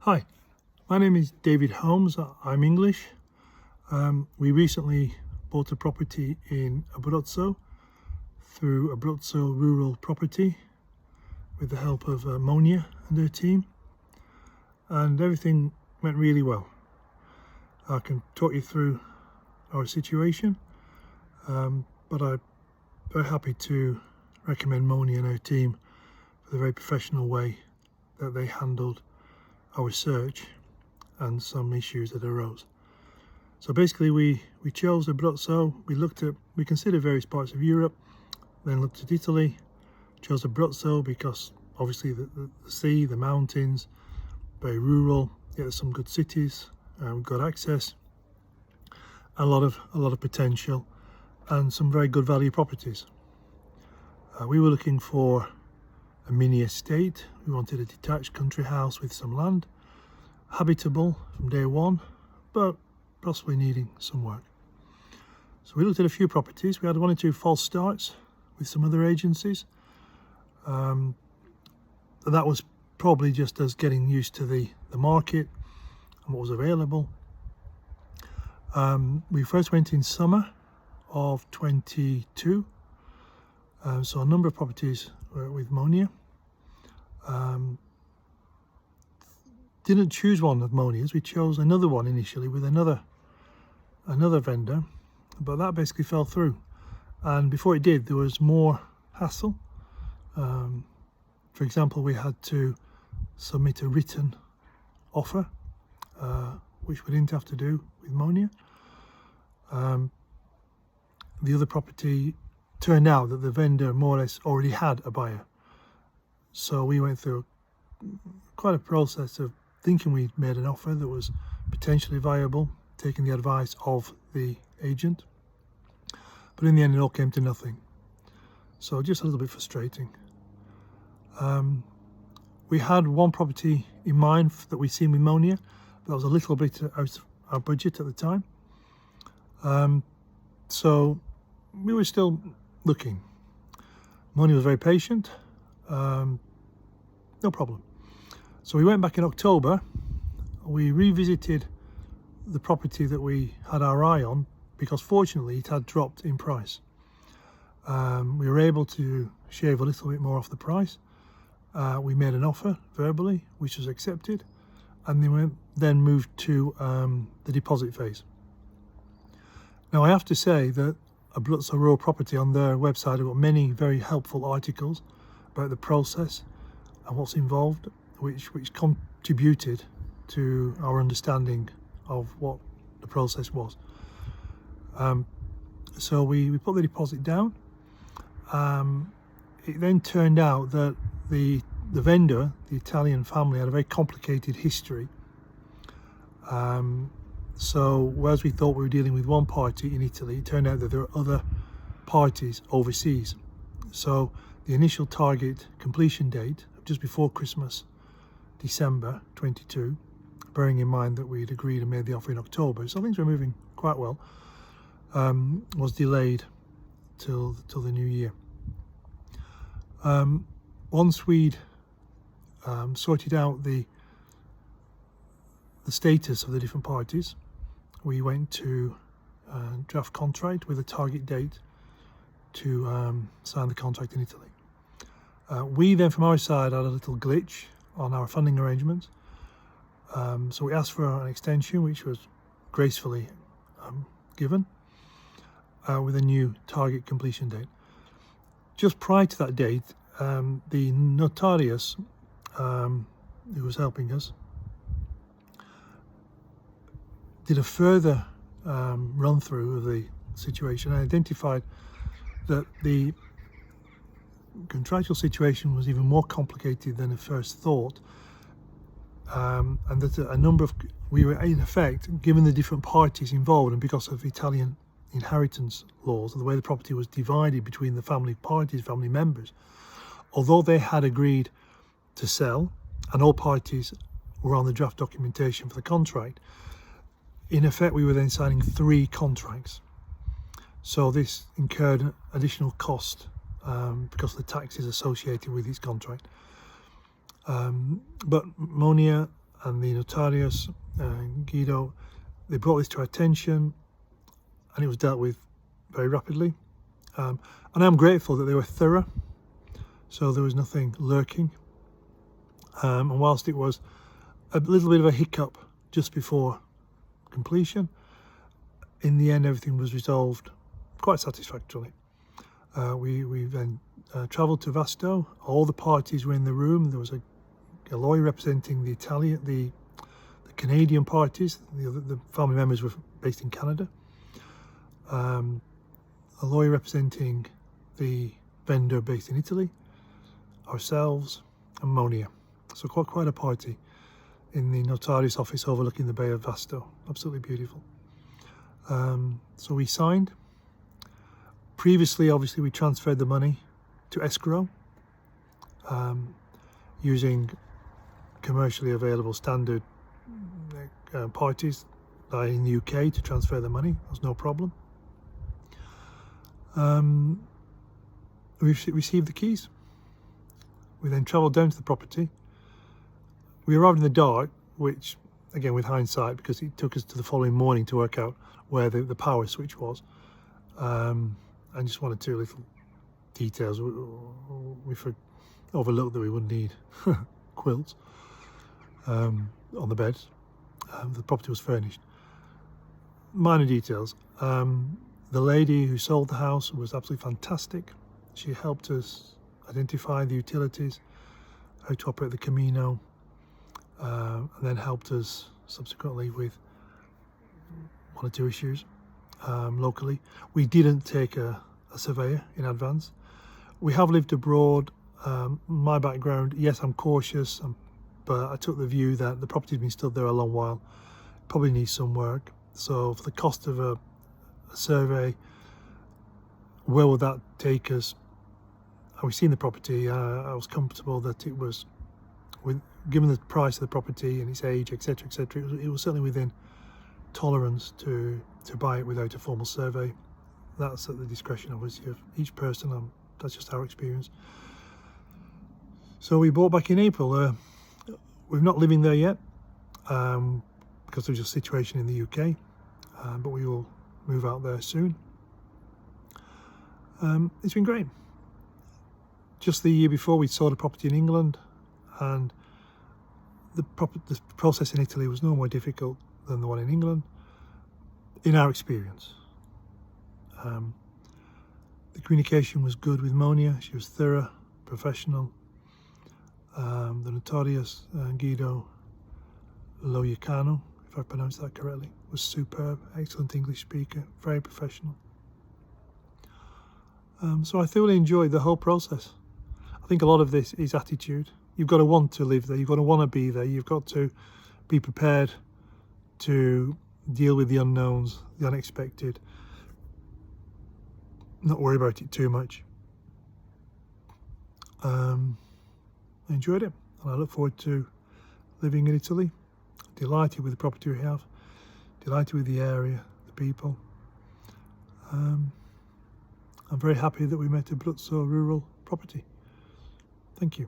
Hi, my name is David Holmes. I'm English. We recently bought a property in Abruzzo through Abruzzo Rural Property with the help of Monia and her team, and everything went really well. I can talk you through our situation, but I'm very happy to recommend Monia and her team for the very professional way that they handled our search and some issues that arose. So basically we chose Abruzzo. We considered various parts of Europe, then looked at Italy, chose Abruzzo because obviously the sea, the mountains, very rural, yet there's some good cities, good access, a lot of potential and some very good value properties. We were looking for a mini estate. We wanted a detached country house with some land, habitable from day one, but possibly needing some work. So we looked at a few properties. We had one or two false starts with some other agencies. That was probably just us getting used to the market and what was available. We first went in summer of 22. So a number of properties were with Monia. Didn't choose one of Monia's. We chose another one initially with another vendor, but that basically fell through. And before it did, there was more hassle. For example, we had to submit a written offer, which we didn't have to do with Monia. The other property turned out that the vendor more or less already had a buyer. So we went through quite a process of thinking we'd made an offer that was potentially viable, taking the advice of the agent. But in the end, it all came to nothing. So just a little bit frustrating. We had one property in mind that we'd seen with Monia, but that was a little bit out of our budget at the time. So we were still looking. Monia was very patient. No problem. So we went back in October. We revisited the property that we had our eye on because fortunately it had dropped in price. We were able to shave a little bit more off the price. We made an offer verbally, which was accepted, and then moved to the deposit phase. Now I have to say that Abruzzo Rural Property on their website have got many very helpful articles about the process and what's involved, which contributed to our understanding of what the process was. So we put the deposit down. It then turned out that the vendor, the Italian family, had a very complicated history. So whereas we thought we were dealing with one party in Italy, it turned out that there were other parties overseas. So the initial target completion date, just before Christmas, December 22, bearing in mind that we'd agreed and made the offer in October, so things were moving quite well, was delayed till the new year. Once we'd sorted out the status of the different parties, we went to draft contract with a target date to sign the contract in Italy. We then from our side had a little glitch on our funding arrangements. So we asked for an extension, which was gracefully given with a new target completion date. Just prior to that date, the notarius who was helping us did a further run through of the situation and identified that the contractual situation was even more complicated than at first thought, and that we were in effect, given the different parties involved and because of Italian inheritance laws and the way the property was divided between the family members, although they had agreed to sell and all parties were on the draft documentation for the contract, in effect we were then signing 3 contracts. So this incurred additional cost because of the taxes associated with each contract. But Monia and the notarius, Guido, they brought this to our attention, and it was dealt with very rapidly. And I'm grateful that they were thorough, so there was nothing lurking. And whilst it was a little bit of a hiccup just before completion, in the end everything was resolved quite satisfactorily. We then travelled to Vasto. All the parties were in the room. There was a lawyer representing the Canadian parties. The family members were based in Canada. A lawyer representing the vendor based in Italy, ourselves, and Monia. So quite a party in the notarius office overlooking the Bay of Vasto. Absolutely beautiful. So we signed. Previously, obviously, we transferred the money to escrow using commercially available standard parties in the UK to transfer the money. There was no problem. We received the keys. We then travelled down to the property. We arrived in the dark, which, again, with hindsight, because it took us to the following morning to work out where the power switch was. I just wanted two little details. We overlooked that we wouldn't need quilts on the beds. The property was furnished. Minor details. The lady who sold the house was absolutely fantastic. She helped us identify the utilities, how to operate the Camino, and then helped us subsequently with one or two issues locally. We didn't take a surveyor in advance. We have lived abroad. My background, yes, I'm cautious, but I took the view that the property's been stood there a long while, probably needs some work. So for the cost of a survey, where would that take us? We've seen the property. I was comfortable that it was, given the price of the property and its age, etc., etc., it was certainly within tolerance to buy it without a formal survey. That's at the discretion, obviously, of each person. That's just our experience. So we bought back in April. We're not living there yet because there's a situation in the UK, but we will move out there soon. It's been great. Just the year before, we sold a property in England, and the process in Italy was no more difficult than the one in England, in our experience. The communication was good with Monia. She was thorough, professional. The notarius, Guido Loiacano, if I pronounced that correctly, was superb, excellent English speaker, very professional. So I thoroughly enjoyed the whole process. I think a lot of this is attitude. You've got to want to live there, you've got to want to be there, you've got to be prepared to deal with the unknowns, the unexpected, not worry about it too much. I enjoyed it, and I look forward to living in Italy. Delighted with the property we have, delighted with the area, the people. I'm very happy that we met Abruzzo rural property. Thank you.